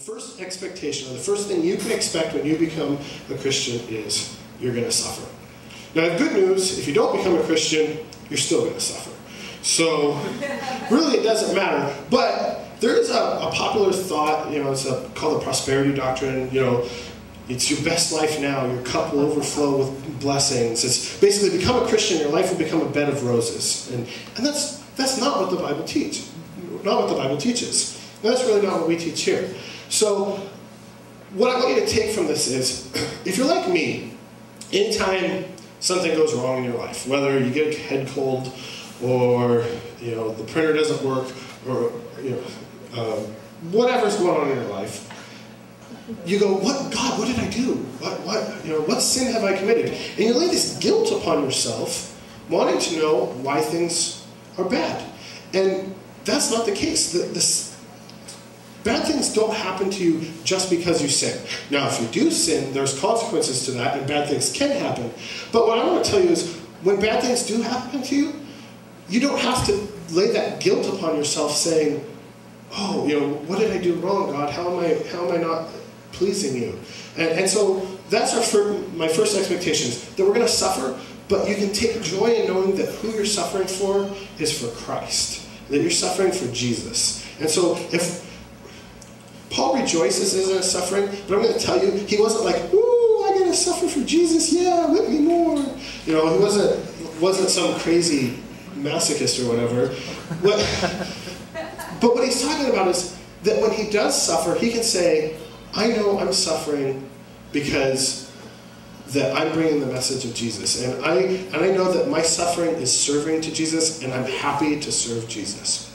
first expectation, or the first thing you can expect when you become a Christian is you're going to suffer. Now, I have good news. If you don't become a Christian, you're still going to suffer. So, really, it doesn't matter. But there is a popular thought, it's called the prosperity doctrine. It's your best life now. Your cup will overflow with blessings. It's basically, become a Christian, your life will become a bed of roses. And that's not what the Bible teaches. Not what the Bible teaches. And that's really not what we teach here. So, what I want you to take from this is, if you're like me, anytime something goes wrong in your life, whether you get a head cold, or the printer doesn't work, or whatever's going on in your life, you go, God, what did I do? What sin have I committed? And you lay this guilt upon yourself, wanting to know why things are bad. And that's not the case. Bad things don't happen to you just because you sin. Now, if you do sin, there's consequences to that, and bad things can happen. But what I want to tell you is, when bad things do happen to you, you don't have to lay that guilt upon yourself saying, oh, what did I do wrong, God? How am I not pleasing you? And so that's my first expectation, is that we're going to suffer, but you can take joy in knowing that who you're suffering for is for Christ, that you're suffering for Jesus. And so if Paul rejoices in his suffering, but I'm going to tell you, he wasn't like, ooh, I got to suffer for Jesus, yeah, whip me more. He wasn't some crazy masochist or whatever. But what he's talking about is that when he does suffer, he can say, I know I'm suffering because that I'm bringing the message of Jesus. And I know that my suffering is serving to Jesus, and I'm happy to serve Jesus.